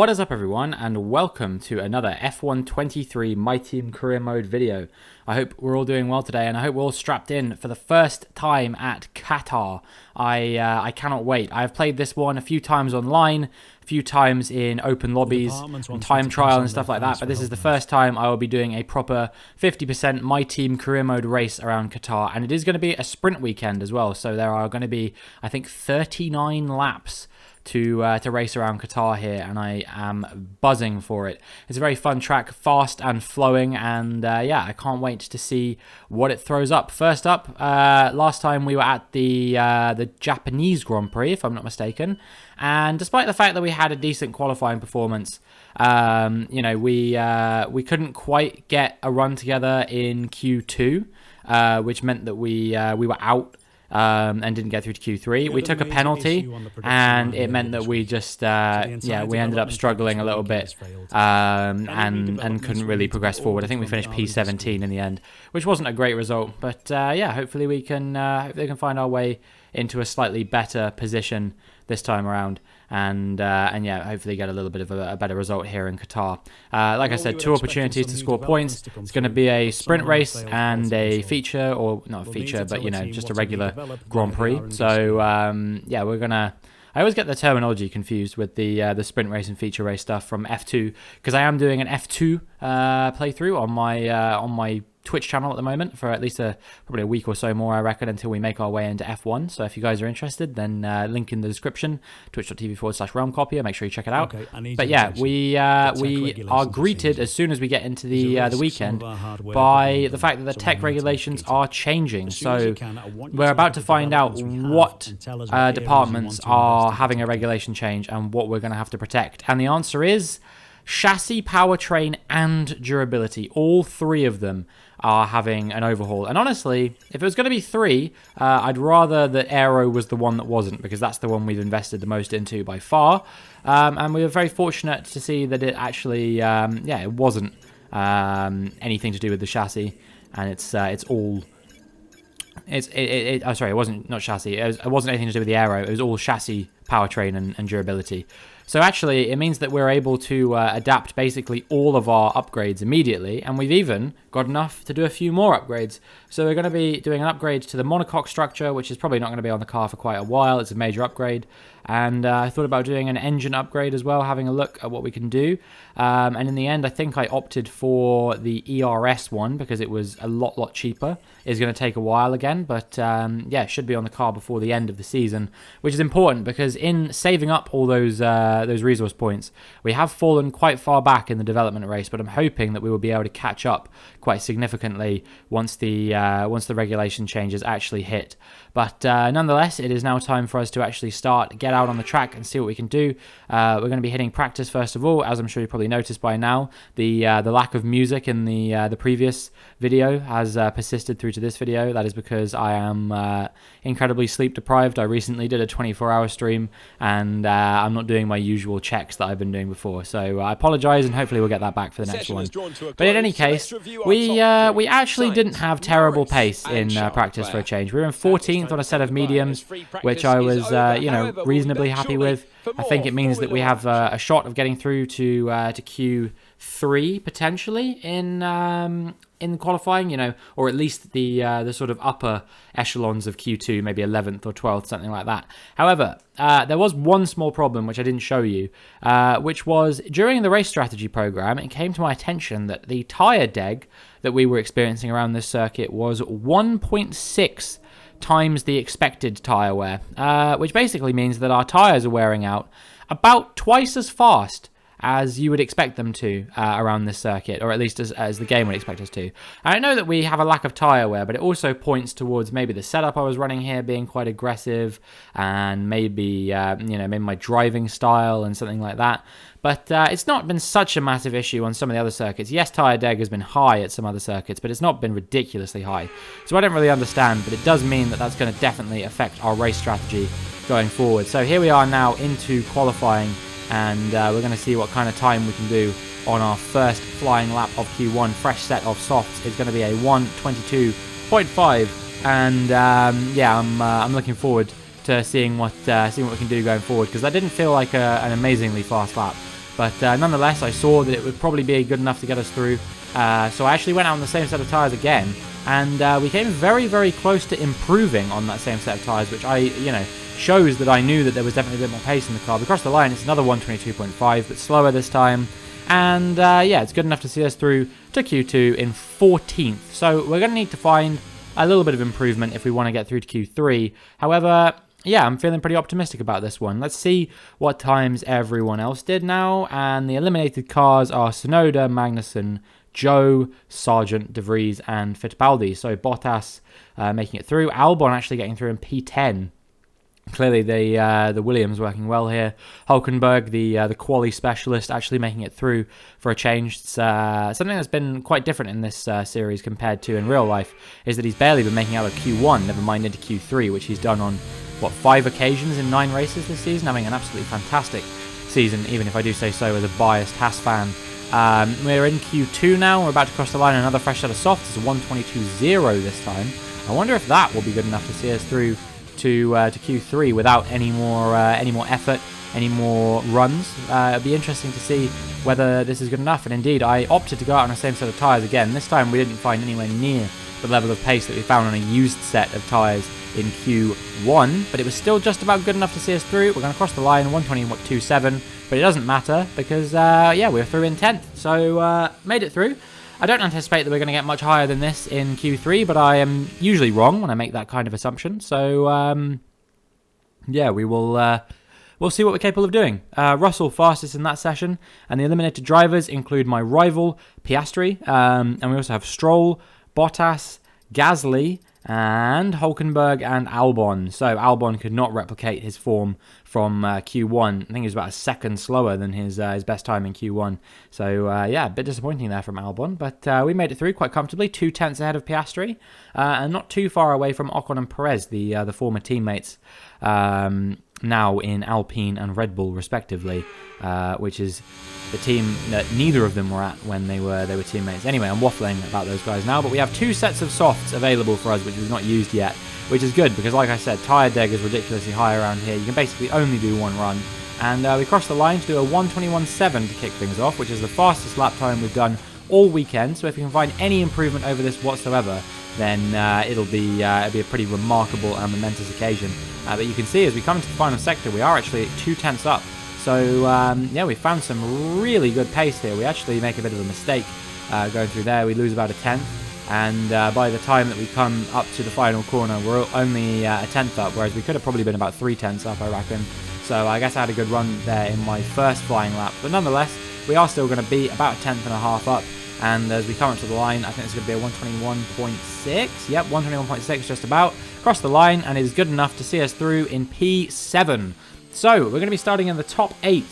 What is up everyone, and welcome to another F1 23 My Team Career Mode video. I hope we're all doing well today, and I hope we're all strapped in for the first time at QATAR. I cannot wait. I've played this one a few times online, a few times in open lobbies and time trial and stuff like that, but this is the first time I will be doing a proper 50% My Team Career Mode race around Qatar, and it is going to be a sprint weekend as well, so there are going to be, I think, 39 laps to race around Qatar here, and I am buzzing for it. It's a very fun track, fast and flowing, and yeah, I can't wait to see what it throws up. First up, last time we were at the Japanese Grand Prix, if I'm not mistaken, and despite the fact that we had a decent qualifying performance, you know, we couldn't quite get a run together in Q2, which meant that we were out. And didn't get through to Q3. We took a penalty, and it meant that we just, yeah, we ended up struggling a little bit, and couldn't really progress forward. I think we finished P17 in the end, which wasn't a great result, but yeah, hopefully we can find our way into a slightly better position this time around, and yeah, hopefully get a little bit of a better result here in Qatar. Like I said, two opportunities to score points. It's going to be a sprint race and a feature, or not a feature, but you know, just a regular Grand Prix. So yeah, we're gonna. I always get the terminology confused with the sprint race and feature race stuff from F2, because I am doing an F2 playthrough on my Twitch channel at the moment for at least probably a week or so more, I reckon, until we make our way into F1. So if you guys are interested, then link in the description, twitch.tv/realmcopier. Make sure you check it out. But yeah, we are greeted as soon as we get into the weekend by the fact that the tech regulations are changing. So we're about to find out what departments are having a regulation change and what we're going to have to protect. And the answer is chassis, powertrain, and durability. All three of them are having an overhaul. And honestly, if it was going to be three, I'd rather that Aero was the one that wasn't, because that's the one we've invested the most into by far. And we were very fortunate to see that it actually, yeah, it wasn't anything to do with the chassis, and it's all. Oh, sorry, it wasn't not chassis. It wasn't anything to do with the Aero. It was all chassis, powertrain, and durability. So actually, it means that we're able to adapt basically all of our upgrades immediately, and we've even got enough to do a few more upgrades. So we're going to be doing an upgrade to the monocoque structure, which is probably not going to be on the car for quite a while. It's a major upgrade. And I thought about doing an engine upgrade as well, having a look at what we can do. And in the end, I think I opted for the ERS one because it was a lot cheaper. It's going to take a while again, but yeah, it should be on the car before the end of the season, which is important because in saving up all those resource points, we have fallen quite far back in the development race, but I'm hoping that we will be able to catch up quite significantly once the regulation changes actually hit. But nonetheless, it is now time for us to actually get out on the track and see what we can do. We're going to be hitting practice first of all, as I'm sure you probably noticed by now. The lack of music in the previous video has persisted through to this video. That is because I am incredibly sleep deprived. I recently did a 24-hour stream, and I'm not doing my usual checks that I've been doing before. So I apologize, and hopefully we'll get that back for the next one. But in any case, we actually didn't have terrible pace in practice for a change. We were in 14th on a set of mediums, which I was you know, reasonably happy with. I think it means that we have a shot of getting through to Q3 potentially in qualifying, you know, or at least the sort of upper echelons of Q2, maybe 11th or 12th, something like that. However, there was one small problem which I didn't show you, which was during the race strategy program, it came to my attention that the tyre DEG that we were experiencing around this circuit was 1.6 times the expected tyre wear, which basically means that our tyres are wearing out about twice as fast as you would expect them to around this circuit, or at least as the game would expect us to. And I know that we have a lack of tyre wear, but it also points towards maybe the setup I was running here being quite aggressive, and maybe you know, maybe my driving style and something like that. But it's not been such a massive issue on some of the other circuits. Yes, tyre DEG has been high at some other circuits, but it's not been ridiculously high. So I don't really understand, but it does mean that that's going to definitely affect our race strategy going forward. So here we are now into qualifying, and we're going to see what kind of time we can do on our first flying lap of Q1. Fresh set of softs is going to be a 1:22.5, and yeah, I'm looking forward to seeing what we can do going forward, because that didn't feel like an amazingly fast lap. But nonetheless, I saw that it would probably be good enough to get us through. So I actually went out on the same set of tyres again, and we came very, very close to improving on that same set of tyres, which shows that I knew that there was definitely a bit more pace in the car. We crossed the line, it's another 122.5, but slower this time. And yeah, it's good enough to see us through to Q2 in 14th. So we're going to need to find a little bit of improvement if we want to get through to Q3. However, yeah, I'm feeling pretty optimistic about this one. Let's see what times everyone else did now. And the eliminated cars are Tsunoda, Magnussen, Joe, Sargent, De Vries, and Fittipaldi. So Bottas making it through. Albon actually getting through in P10. Clearly, the Williams working well here. Hulkenberg, the quali specialist, actually making it through for a change. It's, something that's been quite different in this series compared to in real life is that he's barely been making out of Q1, never mind into Q3, which he's done on, 5 occasions in 9 races this season, having an absolutely fantastic season, even if I do say so as a biased Haas fan. We're in Q2 now. We're about to cross the line. Another fresh set of softs. It's a 122.0 this time. I wonder if that will be good enough to see us through to Q3 without any more effort, any more runs. It'll be interesting to see whether this is good enough. And indeed, I opted to go out on the same set of tyres again. This time we didn't find anywhere near the level of pace that we found on a used set of tyres in Q1, but it was still just about good enough to see us through. We're going to cross the line, 120.27, but it doesn't matter because, yeah, we're through in 10th. So, made it through. I don't anticipate that we're going to get much higher than this in Q3, but I am usually wrong when I make that kind of assumption. So, yeah, we'll see what we're capable of doing. Russell fastest in that session, and the eliminated drivers include my rival, Piastri, and we also have Stroll, Bottas, Gasly, and Hulkenberg and Albon. So Albon could not replicate his form from Q1. I think he was about a second slower than his best time in Q1. So yeah, a bit disappointing there from Albon. But we made it through quite comfortably, 2 tenths ahead of Piastri, and not too far away from Ocon and Perez, the former teammates, now in Alpine and Red Bull respectively, which is the team that neither of them were at when they were teammates. Anyway, I'm waffling about those guys now, but we have 2 sets of softs available for us, which we've not used yet, which is good because, like I said, tyre DEG is ridiculously high around here. You can basically only do 1 run, and we crossed the line to do a 121.7 to kick things off, which is the fastest lap time we've done all weekend. So if we can find any improvement over this whatsoever, then it'll be a pretty remarkable and momentous occasion. But you can see as we come into the final sector, we are actually 2 tenths up. So, yeah, we found some really good pace here. We actually make a bit of a mistake going through there. We lose about a tenth, and by the time that we come up to the final corner, we're only a tenth up, whereas we could have probably been about 3 tenths up, I reckon. So I guess I had a good run there in my first flying lap. But nonetheless, we are still going to be about a tenth and a half up. And as we come up to the line, I think it's going to be a 121.6. Yep, 121.6 just about. Cross the line, and it is good enough to see us through in P7. So, we're going to be starting in the top 8.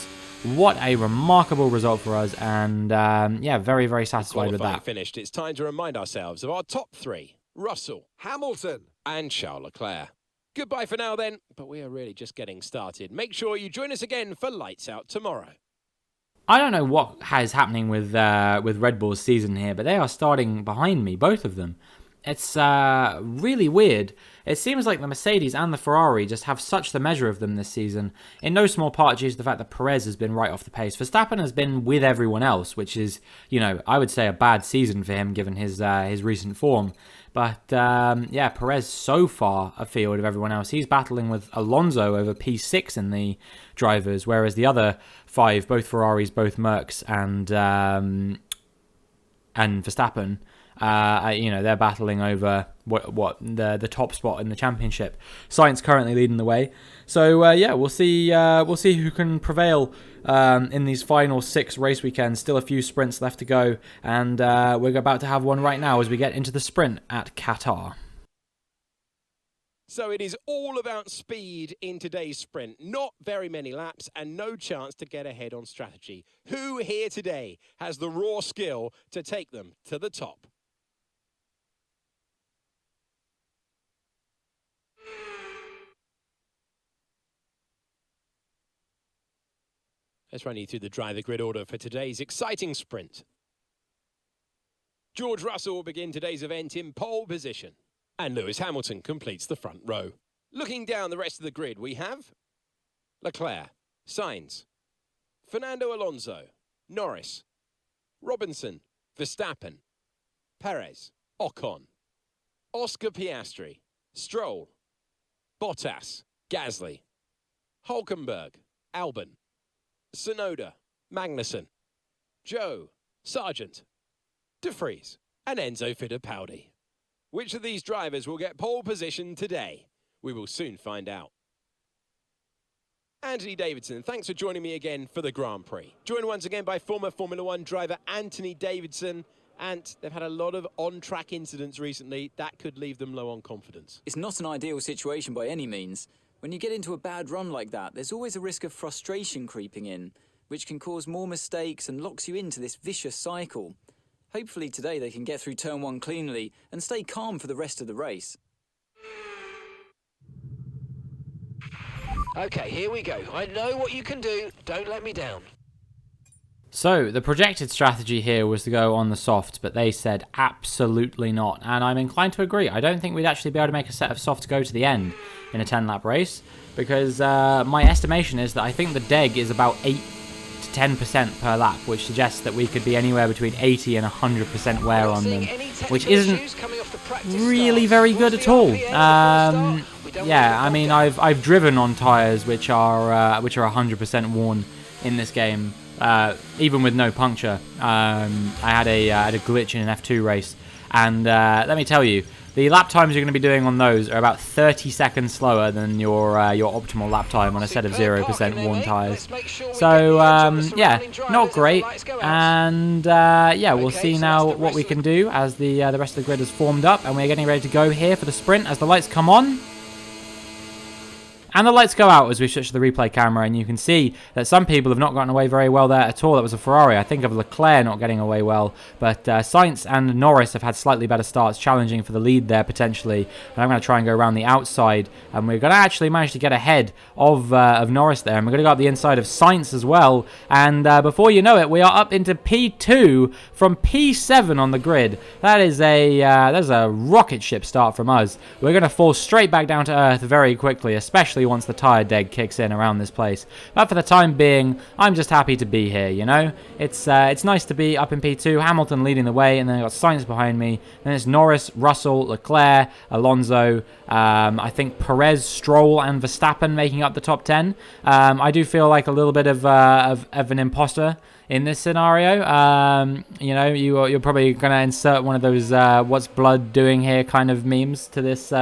What a remarkable result for us, and yeah, very, very satisfied with that. Finished. It's time to remind ourselves of our top 3. Russell, Hamilton, and Charles Leclerc. Goodbye for now then, but we are really just getting started. Make sure you join us again for Lights Out tomorrow. I don't know what is happening with Red Bull's season here, but they are starting behind me, both of them. It's really weird. It seems like the Mercedes and the Ferrari just have such the measure of them this season, in no small part due to the fact that Perez has been right off the pace. Verstappen has been with everyone else, which is, I would say a bad season for him given his recent form. But, yeah, Perez so far afield of everyone else. He's battling with Alonso over P6 in the drivers, whereas the other 5, both Ferraris, both Mercs, and Verstappen, they're battling over what the top spot in the championship. Sainz currently leading the way. So, yeah, we'll see who can prevail in these final 6 race weekends. Still a few sprints left to go, and we're about to have one right now as we get into the sprint at QATAR. So it is all about speed in today's sprint. Not very many laps and no chance to get ahead on strategy. Who here today has the raw skill to take them to the top? Let's run you through the driver grid order for today's exciting sprint. George Russell will begin today's event in pole position, and Lewis Hamilton completes the front row. Looking down the rest of the grid, we have Leclerc, Sainz, Fernando Alonso, Norris, Robinson, Verstappen, Perez, Ocon, Oscar Piastri, Stroll, Bottas, Gasly, Hulkenberg, Albon, Tsunoda, Magnussen, Joe, Sargent, De Vries, and Enzo Fittipaldi. Which of these drivers will get pole position today? We will soon find out. Anthony Davidson, thanks for joining me again for the Grand Prix. Joined once again by former Formula One driver Anthony Davidson, and they've had a lot of on-track incidents recently that could leave them low on confidence. It's not an ideal situation by any means. When you get into a bad run like that, there's always a risk of frustration creeping in, which can cause more mistakes and locks you into this vicious cycle. Hopefully today they can get through turn 1 cleanly and stay calm for the rest of the race. Okay, here we go. I know what you can do. Don't let me down. So, the projected strategy here was to go on the softs, but they said absolutely not. And I'm inclined to agree. I don't think we'd actually be able to make a set of softs go to the end in a 10-lap race, because my estimation is that I think the DEG is about 8 to 10% per lap, which suggests that we could be anywhere between 80 and 100% wear on them, which isn't really very good at all. Yeah, I mean, I've driven on tyres which are 100% worn in this game, even with no puncture. I had a glitch in an F2 race, and let me tell you, the lap times you're going to be doing on those are about 30 seconds slower than your optimal lap time on a set of 0% worn tyres. So yeah, not great. And yeah, we'll see now what we can do as the rest of the grid is formed up, and we're getting ready to go here for the sprint as the lights come on. And the lights go out as we switch to the replay camera, and you can see that some people have not gotten away very well there at all. That was a Ferrari. I think of Leclerc not getting away well, but Sainz and Norris have had slightly better starts, challenging for the lead there potentially. And I'm going to try and go around the outside, and we're going to actually manage to get ahead of Norris there, and we're going to go up the inside of Sainz as well. And before you know it, we are up into P2 from P7 on the grid. That is there's a rocket ship start from us. We're going to fall straight back down to earth very quickly, especially once the tyre deg kicks in around this place. But for the time being, I'm just happy to be here, you know? It's nice to be up in P2, Hamilton leading the way, and then I've got Sainz behind me. Then it's Norris, Russell, Leclerc, Alonso, I think Perez, Stroll, and Verstappen making up the top 10. I do feel like a little bit of an imposter in this scenario. You know, you're probably going to insert one of those what's blood doing here kind of memes to this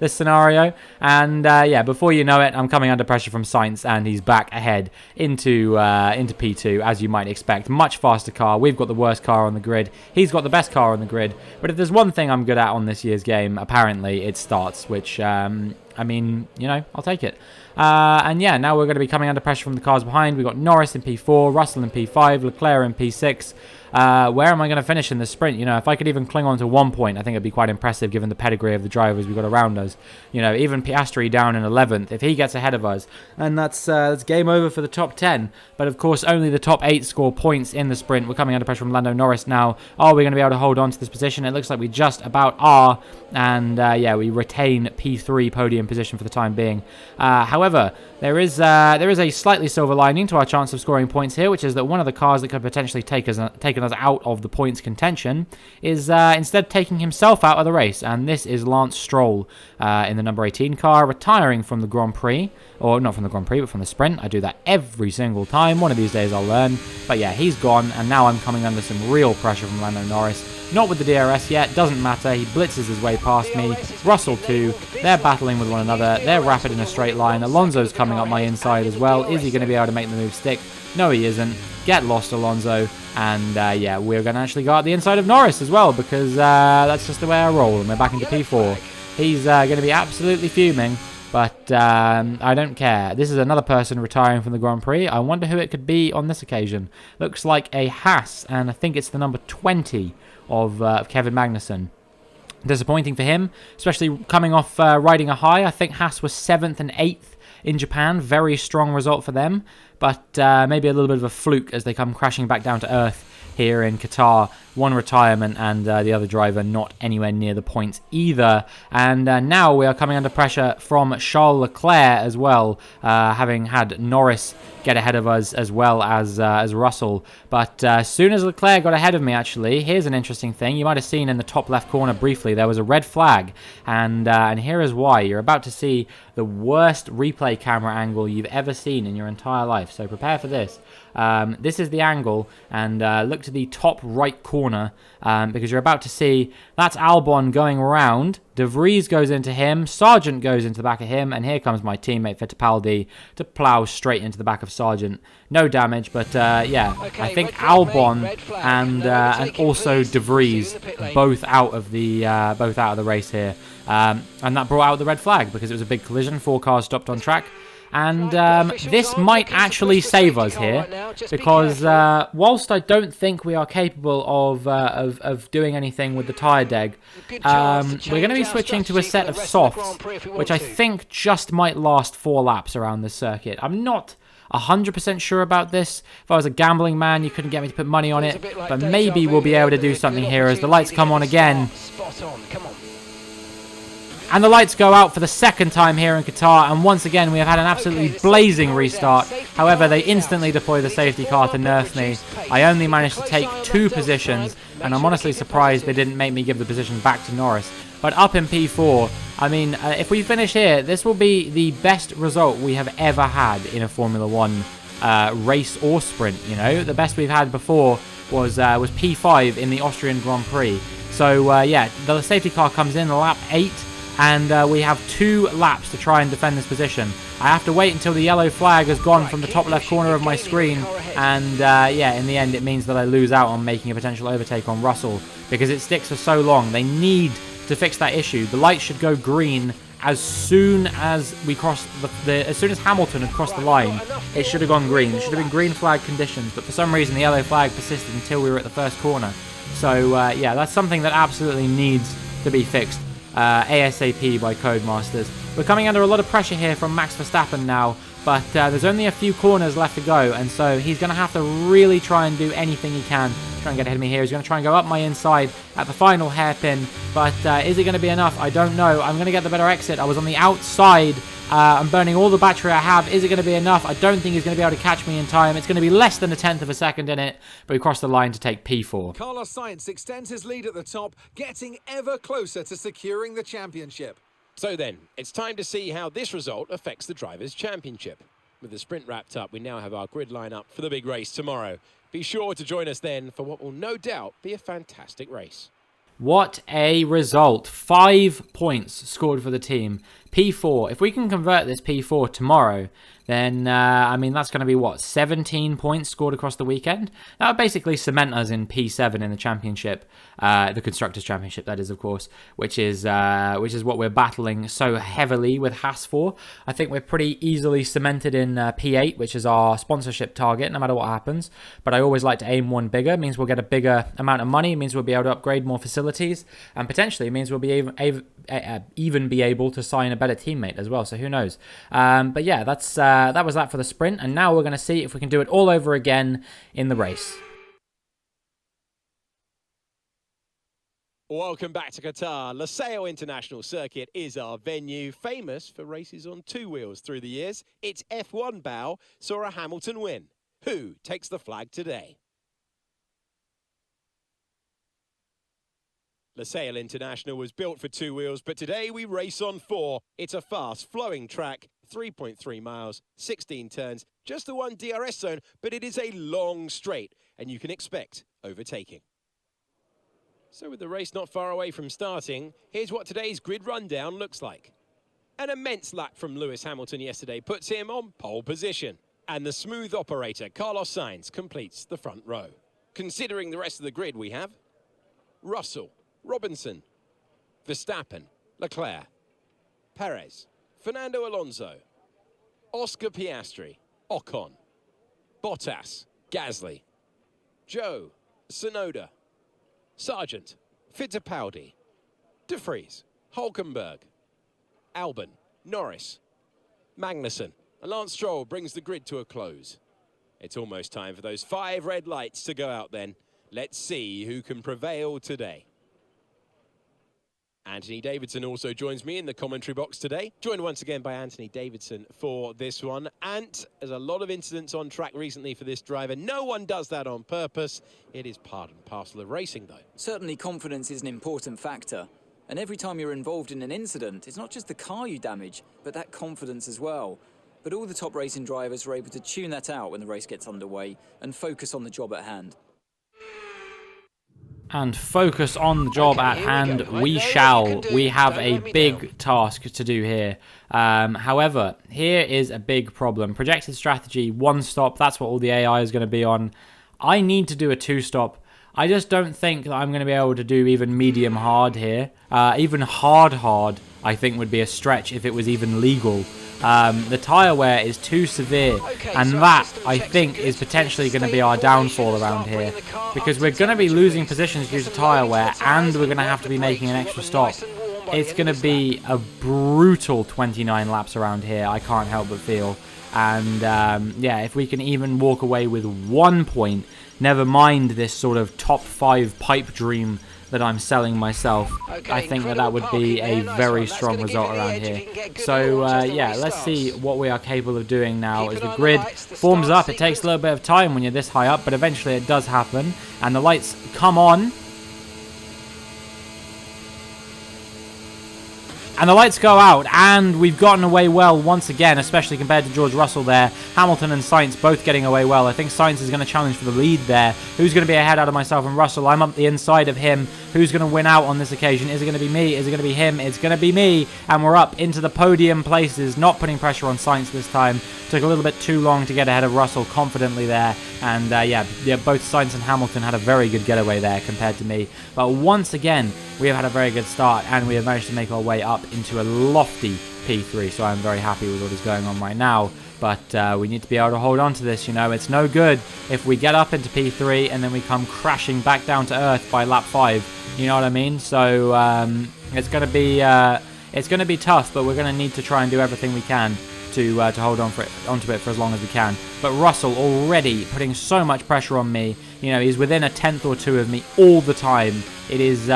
this scenario. And yeah, before you know it, I'm coming under pressure from Sainz, and he's back ahead into P2, as you might expect. Much faster car. We've got the worst car on the grid. He's got the best car on the grid. But if there's one thing I'm good at on this year's game, apparently it starts, which I mean, you know, I'll take it. And yeah, now we're going to be coming under pressure from the cars behind. We've got Norris in P4, Russell in P5, Leclerc in P6. Where am I going to finish in this sprint? You know, if I could even cling on to 1 point, I think it'd be quite impressive given the pedigree of the drivers we've got around us. You know, even Piastri down in 11th, if he gets ahead of us, and that's game over for the top 10. But of course, only the top 8 score points in the sprint. We're coming under pressure from Lando Norris now. Are we going to be able to hold on to this position? It looks like we just about are. And yeah, we retain P3 podium position for the time being. However, there is a slightly silver lining to our chance of scoring points here, which is that one of the cars that could potentially taken us out of the points contention is instead taking himself out of the race, and this is Lance Stroll in the number 18 car, retiring from the Grand Prix, or not from the Grand Prix, but from the sprint. I do that every single time. One of these days I'll learn. But yeah, he's gone, and now I'm coming under some real pressure from Lando Norris. Not with the DRS yet, doesn't matter, he blitzes his way past me. Russell too, they're battling with one another, they're rapid in a straight line. Alonso's coming up my inside as well. Is he going to be able to make the move stick? No, he isn't. Get lost, Alonso. And yeah, we're going to actually go out the inside of Norris as well, because that's just the way I roll, and we're back into P4. He's going to be absolutely fuming, but I don't care. This is another person retiring from the Grand Prix. I wonder who it could be on this occasion. Looks like a Haas, and I think it's the number 20 of Kevin Magnussen. Disappointing for him, especially coming off riding a high. I think Haas was 7th and 8th in Japan. Very strong result for them, but maybe a little bit of a fluke as they come crashing back down to earth here in Qatar. One retirement, and the other driver not anywhere near the points either. And now we are coming under pressure from Charles Leclerc as well, having had Norris get ahead of us as well as Russell. But as soon as Leclerc got ahead of me, actually, here's an interesting thing. You might have seen in the top left corner briefly, there was a red flag. And here is why. You're about to see the worst replay camera angle you've ever seen in your entire life. So prepare for this. This is the angle, and look to the top right corner, because you're about to see that's Albon going around. De Vries goes into him, Sargent goes into the back of him, and here comes my teammate Fittipaldi to plough straight into the back of Sargent. No damage, but yeah, Okay, I think red flag, mate, Albon red flag. and No one taking also please. De Vries Soon in the pit lane. both out of the race here, and that brought out the red flag because it was a big collision. 4 cars stopped on track. And this might actually save us here, because whilst I don't think we are capable of doing anything with the tyre deg, we're going to be switching to a set of softs, which I think just might last 4 laps around this circuit. I'm not 100% sure about this. If I was a gambling man, you couldn't get me to put money on it, but maybe we'll be able to do something here as the lights come on again. Spot on, come on. And the lights go out for the second time here in Qatar, and once again we have had an absolutely blazing restart. However, they instantly deploy the safety car to nerf me. I only managed to take 2 positions, and I'm honestly surprised they didn't make me give the position back to Norris. But up in P4, I mean, if we finish here, this will be the best result we have ever had in a Formula 1 race or sprint, you know. The best we've had before was P5 in the Austrian Grand Prix. So, yeah, the safety car comes in lap 8. And we have 2 laps to try and defend this position. I have to wait until the yellow flag has gone from the top left corner of my screen. And yeah, in the end, it means that I lose out on making a potential overtake on Russell, because it sticks for so long. They need to fix that issue. The light should go green as soon as we cross as soon as Hamilton had crossed the line. It should have gone green. It should have been green flag conditions, but for some reason the yellow flag persisted until we were at the first corner. So yeah, that's something that absolutely needs to be fixed ASAP by Codemasters. We're coming under a lot of pressure here from Max Verstappen now, but there's only a few corners left to go, and so he's going to have to really try and do anything he can to try and get ahead of me here. He's going to try and go up my inside at the final hairpin, but is it going to be enough? I don't know. I'm going to get the better exit. I was on the outside. I'm burning all the battery I have. Is it going to be enough? I don't think he's going to be able to catch me in time. It's going to be less than 1/10 of a second in it, but we crossed the line to take P4. Carlos Sainz extends his lead at the top, getting ever closer to securing the championship. So then, it's time to see how this result affects the Drivers' Championship. With the sprint wrapped up, we now have our grid lineup for the big race tomorrow. Be sure to join us then for what will no doubt be a fantastic race. What a result. 5 points scored for the team. P4. If we can convert this P4 tomorrow, then, I mean, that's going to be, what, 17 points scored across the weekend? That would basically cement us in P7 in the championship, the Constructors' Championship, that is, of course, which is what we're battling so heavily with Haas for. I think we're pretty easily cemented in P8, which is our sponsorship target, no matter what happens. But I always like to aim one bigger. It means we'll get a bigger amount of money. It means we'll be able to upgrade more facilities. And potentially, it means we'll be even be able to sign a better teammate as well. So who knows? But yeah, that was that for the sprint, and now we're going to see if we can do it all over again in the race. Welcome back to Qatar. Losail International Circuit is our venue, famous for races on 2 wheels through the years. Its F1 bow saw a Hamilton win. Who takes the flag today? Losail International was built for 2 wheels, but today we race on 4. It's a fast, flowing track, 3.3 miles, 16 turns, just the one DRS zone, but it is a long straight, and you can expect overtaking. So with the race not far away from starting, here's what today's grid rundown looks like. An immense lap from Lewis Hamilton yesterday puts him on pole position, and the smooth operator Carlos Sainz completes the front row. Considering the rest of the grid, we have Russell, Robinson, Verstappen, Leclerc, Perez, Fernando Alonso, Oscar Piastri, Ocon, Bottas, Gasly, Joe, Tsunoda, Sargent, Fittipaldi, De Vries, Hulkenberg, Albon, Norris, Magnussen, and Lance Stroll brings the grid to a close. It's almost time for those 5 red lights to go out then. Let's see who can prevail today. Anthony Davidson also joins me in the commentary box today. Joined once again by Anthony Davidson for this one. Ant, there's a lot of incidents on track recently for this driver. No one does that on purpose. It is part and parcel of racing, though. Certainly confidence is an important factor. And every time you're involved in an incident, it's not just the car you damage, but that confidence as well. But all the top racing drivers are able to tune that out when the race gets underway and focus on the job at hand. And focus on the job at hand we shall. We have a big task to do here. However, here is a big problem. Projected strategy, 1 stop, that's what all the AI is going to be on. I need to do a 2-stop. I just don't think that I'm going to be able to do even medium hard here. Even hard, I think would be a stretch if it was even legal. The tyre wear is too severe, and that, I think, is potentially going to be our downfall around here, because we're going to be losing positions due to tyre wear, and we're going to have to be making an extra stop. It's going to be a brutal 29 laps around here, I can't help but feel. And yeah, if we can even walk away with 1 point, never mind this sort of top 5 pipe dream that I'm selling myself, I think that would be a very strong result around here. So yeah, let's see what we are capable of doing now as the grid forms up. It takes a little bit of time when you're this high up, but eventually it does happen, and the lights come on. And the lights go out, and we've gotten away well once again, especially compared to George Russell there. Hamilton and Sainz both getting away well. I think Sainz is going to challenge for the lead there. Who's going to be ahead out of myself and Russell? I'm up the inside of him. Who's going to win out on this occasion? Is it going to be me? Is it going to be him? It's going to be me. And we're up into the podium places, not putting pressure on Sainz this time. Took a little bit too long to get ahead of Russell confidently there. And yeah, both Sainz and Hamilton had a very good getaway there compared to me. But once again, we have had a very good start, and we have managed to make our way up into a lofty P3. So I'm very happy with what is going on right now. But we need to be able to hold on to this, you know. It's no good if we get up into P3 and then we come crashing back down to earth by lap 5. You know what I mean? So it's going to be tough, but we're going to need to try and do everything we can to hold onto it for as long as we can. But Russell already putting so much pressure on me. You know, he's within a tenth or two of me all the time. It is,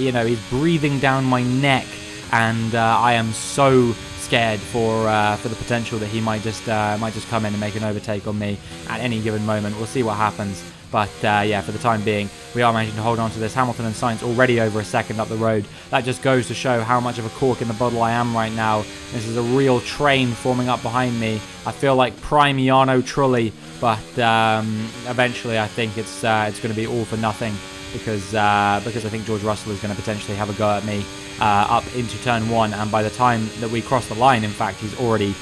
you know, he's breathing down my neck, and I am so scared for the potential that he might just come in and make an overtake on me at any given moment. We'll see what happens. But yeah, for the time being, we are managing to hold on to this. Hamilton and Sainz already over a second up the road. That just goes to show how much of a cork in the bottle I am right now. This is a real train forming up behind me. I feel like prime Jarno Trulli, but eventually I think it's going to be all for nothing, because I think George Russell is going to potentially have a go at me up into turn 1, and by the time that we cross the line, in fact, he's already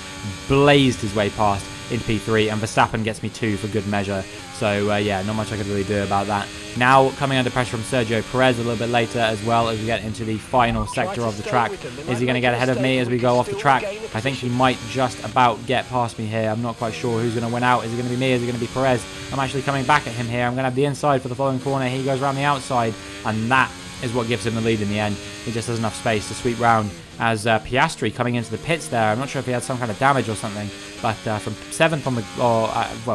blazed his way past into P3, and Verstappen gets me 2 for good measure. So yeah, not much I could really do about that. Now coming under pressure from Sergio Perez a little bit later, as well as we get into the final sector of the track. Is he going to get ahead of me as we go off the track? I think he might just about get past me here. I'm not quite sure who's going to win out. Is it going to be me? Is it going to be Perez? I'm actually coming back at him here. I'm going to have the inside for the following corner. He goes around the outside, and that is what gives him the lead in the end. He just has enough space to sweep round as Piastri coming into the pits there. I'm not sure if he had some kind of damage or something, but from 7th on the,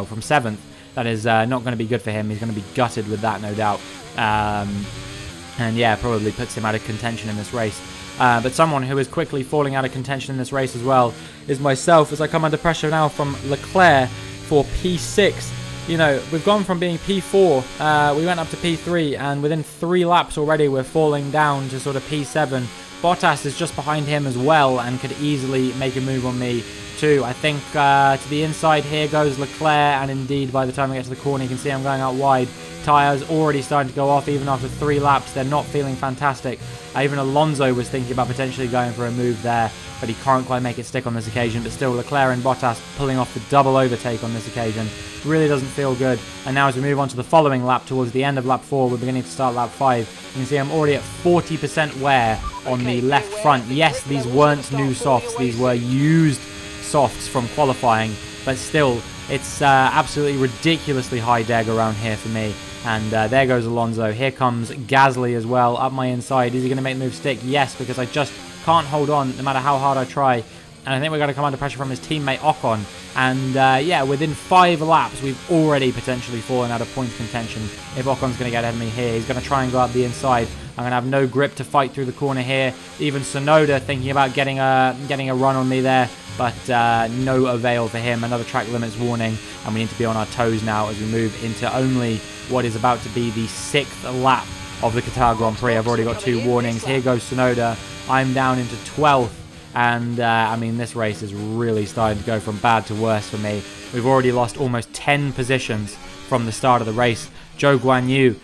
from 7th, that is not going to be good for him. He's going to be gutted with that, no doubt. And yeah, probably puts him out of contention in this race. But someone who is quickly falling out of contention in this race as well is myself, as I come under pressure now from Leclerc for P6. You know, we've gone from being P4, we went up to P3, and within 3 laps already we're falling down to sort of P7. Bottas is just behind him as well and could easily make a move on me too. I think to the inside here goes Leclerc, and indeed by the time I get to the corner you can see I'm going out wide. Tyres already starting to go off even after 3 laps. They're not feeling fantastic. Even Alonso was thinking about potentially going for a move there, but he can't quite make it stick on this occasion. But still, Leclerc and Bottas pulling off the double overtake on this occasion. Really doesn't feel good. And now as we move on to the following lap, towards the end of lap 4, we're beginning to start lap 5. You can see I'm already at 40% wear on the left front. Yes, these weren't new softs. These were used softs from qualifying, but still, it's absolutely ridiculously high DEG around here for me. And there goes Alonso. Here comes Gasly as well up my inside. Is he going to make the move stick? Yes, because I just can't hold on no matter how hard I try. and I think we're going to come under pressure from his teammate Ocon. And yeah, within 5 laps, we've already potentially fallen out of points contention. If Ocon's going to get ahead of me here, he's going to try and go up the inside. I'm going to have no grip to fight through the corner here. Even Tsunoda thinking about getting a run on me there, but no avail for him. Another track limits warning, and we need to be on our toes now as we move into only what is about to be the 6th lap of the Qatar Grand Prix. I've already got 2 warnings. Here goes Tsunoda. I'm down into 12th. And, I mean, this race is really starting to go from bad to worse for me. We've already lost almost 10 positions from the start of the race. Zhou Guanyu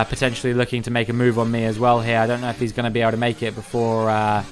potentially looking to make a move on me as well here. I don't know if he's going to be able to make it before I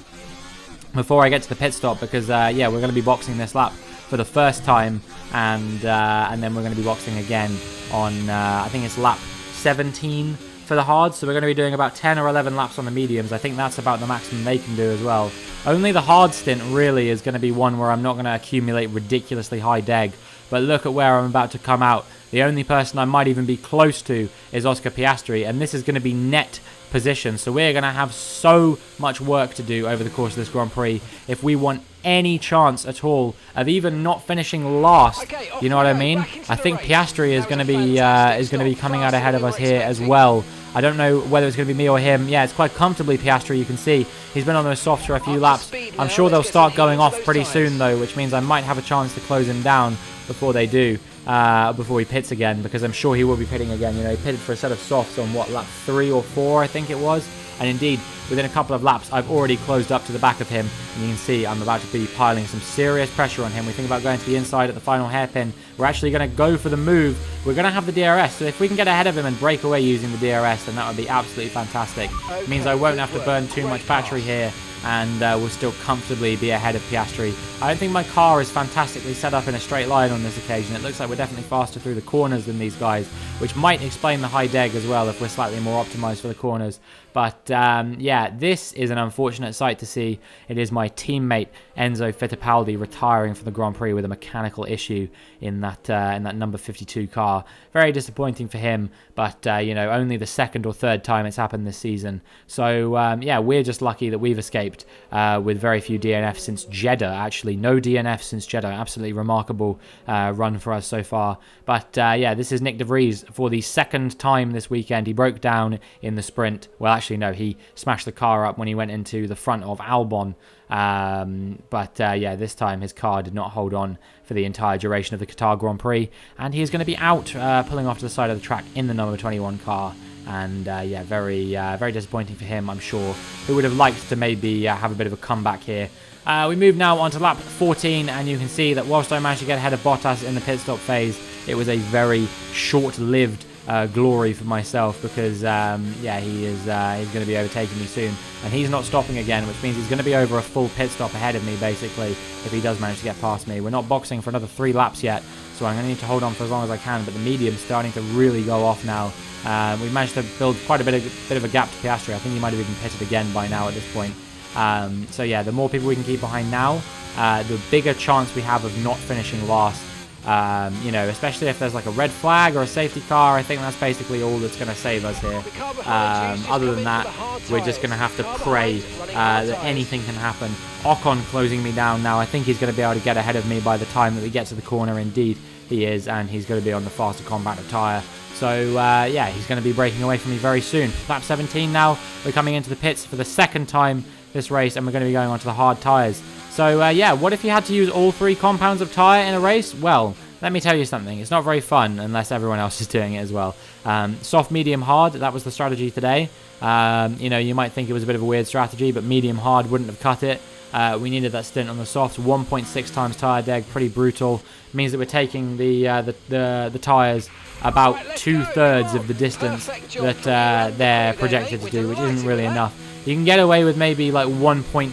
get to the pit stop, because, yeah, we're going to be boxing this lap for the first time. And then we're going to be boxing again on, I think it's lap 17 for the hards. So we're going to be doing about 10 or 11 laps on the mediums. I think that's about the maximum they can do as well. Only the hard stint really is going to be one where I'm not going to accumulate ridiculously high DEG. But look at where I'm about to come out. The only person I might even be close to is Oscar Piastri, and this is going to be net position. So we're going to have so much work to do over the course of this Grand Prix if we want any chance at all of even not finishing last. You know what I mean? I think Piastri is going to be coming out ahead of us here as well. I don't know whether it's going to be me or him. Yeah, it's quite comfortably Piastri, you can see. He's been on those softs for a few laps. I'm sure they'll start going off pretty soon, though, which means I might have a chance to close him down before they do, before he pits again, because I'm sure he will be pitting again. You know, he pitted for a set of softs on, what, lap 3 or 4, I think it was. And indeed, within a couple of laps, I've already closed up to the back of him. And you can see I'm about to be piling some serious pressure on him. We think about going to the inside at the final hairpin. We're actually going to go for the move. We're going to have the DRS. So if we can get ahead of him and break away using the DRS, then that would be absolutely fantastic. It means I won't have to burn too much battery here, and we'll still comfortably be ahead of Piastri. I don't think my car is fantastically set up in a straight line on this occasion. It looks like we're definitely faster through the corners than these guys, which might explain the high DEG as well if we're slightly more optimized for the corners. But yeah, this is an unfortunate sight to see. It is my teammate Enzo Fittipaldi retiring from the Grand Prix with a mechanical issue in that number 52 car. Very disappointing for him, but you know, only the 2nd or 3rd time it's happened this season. So yeah, we're just lucky that we've escaped with very few DNFs since Jeddah. Actually, no DNF since Jeddah. Absolutely remarkable run for us so far. But yeah, this is Nick De Vries for the 2nd time this weekend. He broke down in the sprint. Well, actually, no, he smashed the car up when he went into the front of Albon. But yeah, this time his car did not hold on for the entire duration of the Qatar Grand Prix, and he is going to be out pulling off to the side of the track in the number 21 car. And yeah, very disappointing for him, I'm sure. Who would have liked to maybe have a bit of a comeback here. We move now onto lap 14, and you can see that whilst I managed to get ahead of Bottas in the pit stop phase, it was a very short-lived glory for myself, because yeah, he's going to be overtaking me soon, and he's not stopping again, which means he's going to be over a full pit stop ahead of me, basically, if he does manage to get past me. We're not boxing for another 3 laps yet, so I'm going to need to hold on for as long as I can, but the medium's starting to really go off now. We've managed to build quite a bit of a gap to Piastri. I think he might have even pitted again by now at this point. So yeah, the more people we can keep behind now, the bigger chance we have of not finishing last. You know, especially if there's like a red flag or a safety car. I think that's basically all that's going to save us here. Other than that, we're just going to have to pray that anything can happen. Ocon closing me down now. I think he's going to be able to get ahead of me by the time that we get to the corner. Indeed, he is, and he's going to be on the faster compactor tyre. So yeah, he's going to be breaking away from me very soon. Lap 17 now. We're coming into the pits for the 2nd time this race, and we're going to be going onto the hard tyres. So yeah, what if you had to use all 3 compounds of tyre in a race? Well, let me tell you something. It's not very fun unless everyone else is doing it as well. Soft, medium, hard, that was the strategy today. You know, you might think it was a bit of a weird strategy, but medium, hard wouldn't have cut it. We needed that stint on the softs. 1.6 times tyre deg, pretty brutal. It means that we're taking the tyres about 2/3 of the distance that they're projected to do, which isn't really enough. You can get away with maybe like 1.1,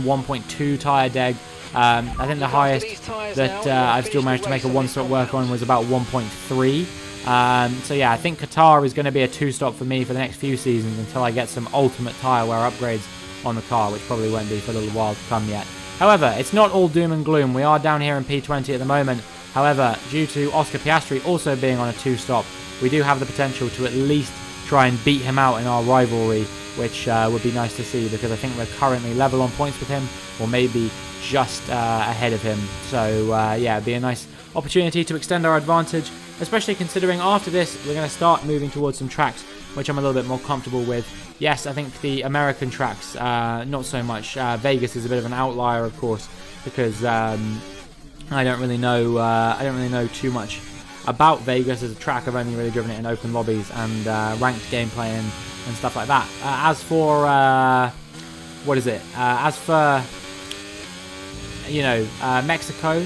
1.2 tyre deg. I think the highest that I've still managed to make a 1-stop work on was about 1.3. So yeah, I think Qatar is going to be a 2-stop for me for the next few seasons until I get some ultimate tyre wear upgrades on the car, which probably won't be for a little while to come yet. However, it's not all doom and gloom. We are down here in P20 at the moment. However, due to Oscar Piastri also being on a 2-stop, we do have the potential to at least try and beat him out in our rivalry, which would be nice to see, because I think we're currently level on points with him, or maybe just ahead of him. So yeah, it'd be a nice opportunity to extend our advantage, especially considering after this we're going to start moving towards some tracks which I'm a little bit more comfortable with. Yes, I think the American tracks, not so much. Vegas is a bit of an outlier, of course, because I don't really know too much about Vegas as a track. I've only really driven it in open lobbies and ranked gameplay and stuff like that. As for Mexico,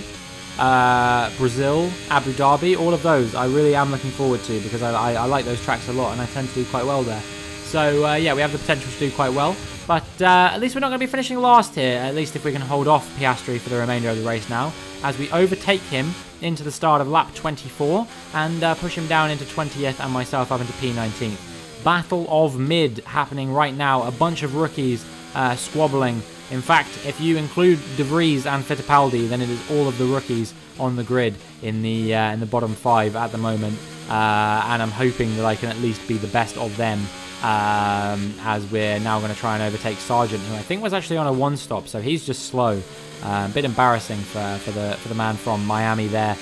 Brazil, Abu Dhabi, all of those I really am looking forward to, because I like those tracks a lot and I tend to do quite well there. So yeah, we have the potential to do quite well, but at least we're not going to be finishing last here, at least if we can hold off Piastri for the remainder of the race now, as we overtake him into the start of lap 24 and push him down into 20th and myself up into P19th. Battle of mid happening right now, a bunch of rookies squabbling. In fact, if you include De Vries and Fittipaldi, then it is all of the rookies on the grid in the bottom 5 at the moment, and I'm hoping that I can at least be the best of them, as we're now going to try and overtake Sargent, who I think was actually on a 1-stop, so he's just slow. A bit embarrassing for the man from Miami there.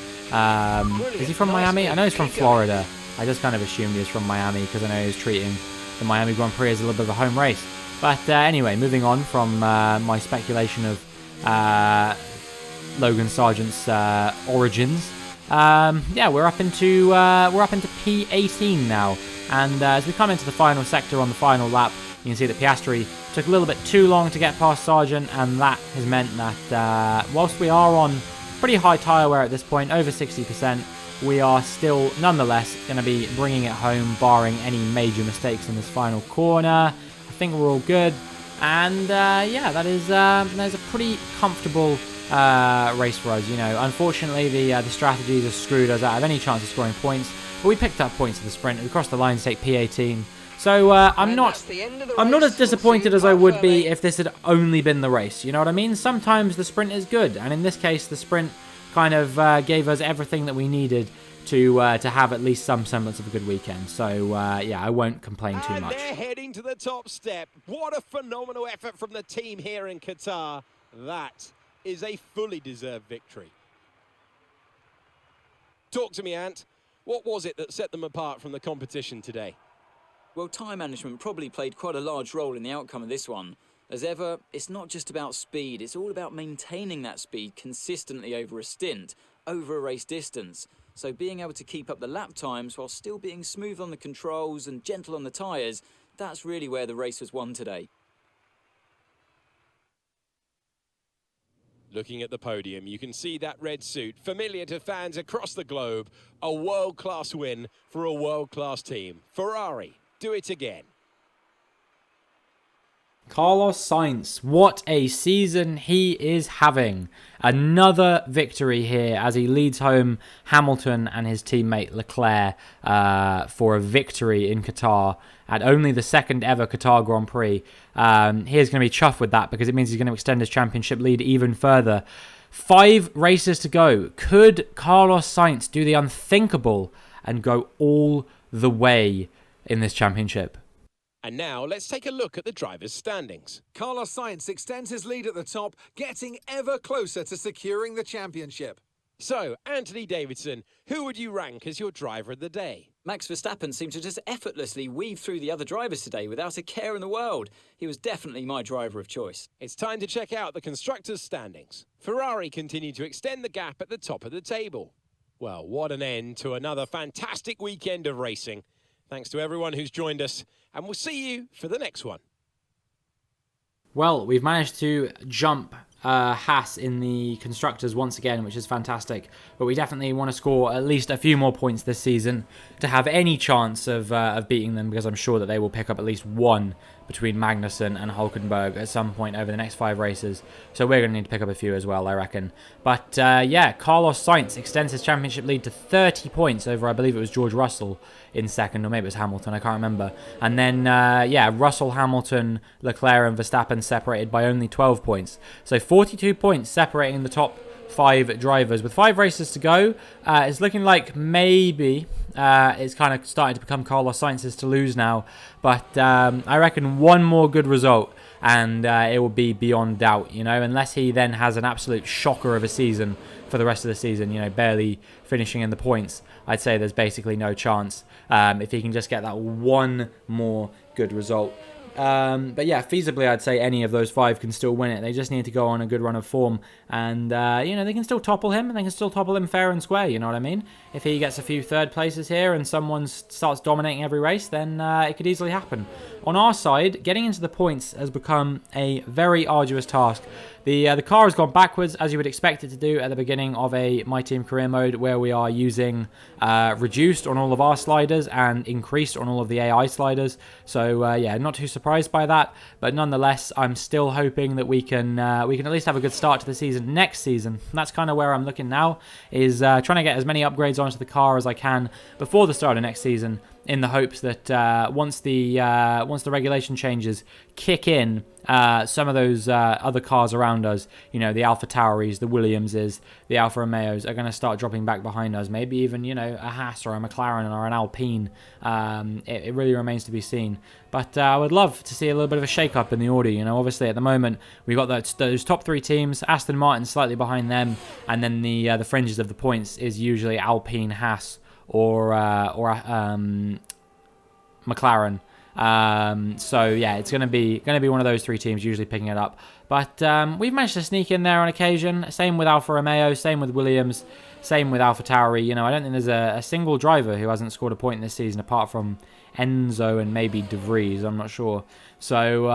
Is he from Miami? I know he's from Florida. I just kind of assumed he was from Miami because I know he was treating the Miami Grand Prix as a little bit of a home race. But anyway, moving on from my speculation of Logan Sargent's origins. Yeah, we're up into P18 now, and as we come into the final sector on the final lap, you can see that Piastri took a little bit too long to get past Sargent, and that has meant that whilst we are on pretty high tyre wear at this point, over 60%, we are still nonetheless going to be bringing it home, barring any major mistakes in this final corner. I think we're all good, and yeah, that is a pretty comfortable race for us. You know, unfortunately the strategies have screwed us out of any chance of scoring points, but we picked up points in the sprint. We crossed the line to take P18. So I'm not as disappointed as I would be if this had only been the race. You know what I mean? Sometimes the sprint is good, and in this case, the sprint kind of gave us everything that we needed to have at least some semblance of a good weekend. So yeah, I won't complain too much. And they're heading to the top step. What a phenomenal effort from the team here in Qatar. That is a fully deserved victory. Talk to me, Ant. What was it that set them apart from the competition today? Well, time management probably played quite a large role in the outcome of this one. As ever, it's not just about speed, it's all about maintaining that speed consistently over a stint, over a race distance. So being able to keep up the lap times while still being smooth on the controls and gentle on the tyres, that's really where the race was won today. Looking at the podium, you can see that red suit, familiar to fans across the globe. A world-class win for a world-class team. Ferrari, do it again. Carlos Sainz, what a season he is having. Another victory here as he leads home Hamilton and his teammate Leclerc for a victory in Qatar at only the second ever Qatar Grand Prix. He is going to be chuffed with that because it means he's going to extend his championship lead even further. 5 races to go. Could Carlos Sainz do the unthinkable and go all the way in this championship? And now let's take a look at the drivers' standings. Carlos Sainz extends his lead at the top, getting ever closer to securing the championship. So, Anthony Davidson, who would you rank as your driver of the day? Max Verstappen seemed to just effortlessly weave through the other drivers today without a care in the world. He was definitely my driver of choice. It's time to check out the constructors' standings. Ferrari continue to extend the gap at the top of the table. Well, what an end to another fantastic weekend of racing. Thanks to everyone who's joined us, and we'll see you for the next one. Well, we've managed to jump Haas in the constructors once again, which is fantastic. But we definitely want to score at least a few more points this season to have any chance of beating them, because I'm sure that they will pick up at least one between Magnussen and Hulkenberg at some point over the next 5 races. So we're going to need to pick up a few as well, I reckon. But yeah, Carlos Sainz extends his championship lead to 30 points over, I believe it was George Russell in second, or maybe it was Hamilton, I can't remember. And then, yeah, Russell, Hamilton, Leclerc and Verstappen separated by only 12 points. So 42 points separating the top 5 drivers. With 5 races to go, it's looking like maybe it's kind of starting to become Carlos Sainz's to lose now. But I reckon one more good result and it will be beyond doubt, you know, unless he then has an absolute shocker of a season for the rest of the season, you know, barely finishing in the points. I'd say there's basically no chance if he can just get that one more good result. But yeah, feasibly I'd say any of those 5 can still win it. They just need to go on a good run of form, and you know, they can still topple him, and they can still topple him fair and square, you know what I mean? If he gets a few 3rd places here and someone starts dominating every race, then it could easily happen. On our side, getting into the points has become a very arduous task. The car has gone backwards, as you would expect it to do at the beginning of a My Team Career mode, where we are using reduced on all of our sliders and increased on all of the AI sliders. So yeah, not too surprised by that, but nonetheless, I'm still hoping that we can at least have a good start to the season next season. And that's kind of where I'm looking now, is trying to get as many upgrades onto the car as I can before the start of next season, in the hopes that once the regulation changes kick in, some of those other cars around us, you know, the Alpha Tauris, the Williamses, the Alfa Romeos, are going to start dropping back behind us. Maybe even, you know, a Haas or a McLaren or an Alpine. It really remains to be seen. But I would love to see a little bit of a shake-up in the order. You know, obviously at the moment we've got those top 3 teams. Aston Martin slightly behind them, and then the fringes of the points is usually Alpine, Haas, or McLaren. So yeah, it's gonna be one of those 3 teams usually picking it up. But we've managed to sneak in there on occasion. Same with Alfa Romeo, same with Williams, same with Alpha Tauri. You know, I don't think there's a single driver who hasn't scored a point this season apart from Enzo and maybe De Vries. I'm not sure. So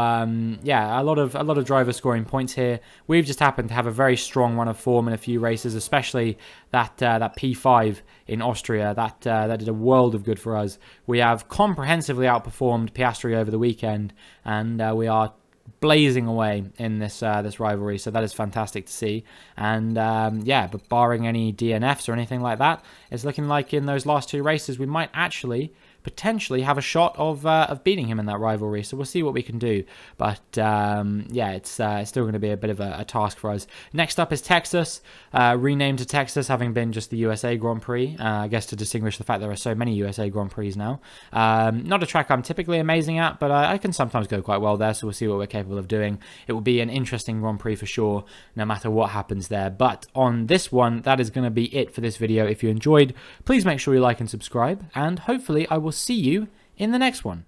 yeah, a lot of drivers scoring points here. We've just happened to have a very strong run of form in a few races, especially that P5 in Austria. That did a world of good for us. We have comprehensively outperformed Piastri over the weekend, and we are blazing away in this rivalry, so that is fantastic to see. And yeah, but barring any DNFs or anything like that, it's looking like in those last 2 races we might actually potentially have a shot of beating him in that rivalry. So we'll see what we can do. But yeah, it's still going to be a bit of a task for us. Next up is Texas, renamed to Texas, having been just the USA Grand Prix. I guess to distinguish the fact there are so many USA Grand Prix now. Not a track I'm typically amazing at, but I can sometimes go quite well there. So we'll see what we're capable of doing. It will be an interesting Grand Prix for sure, no matter what happens there. But on this one, that is going to be it for this video. If you enjoyed, please make sure you like and subscribe, and hopefully I will see you in the next one.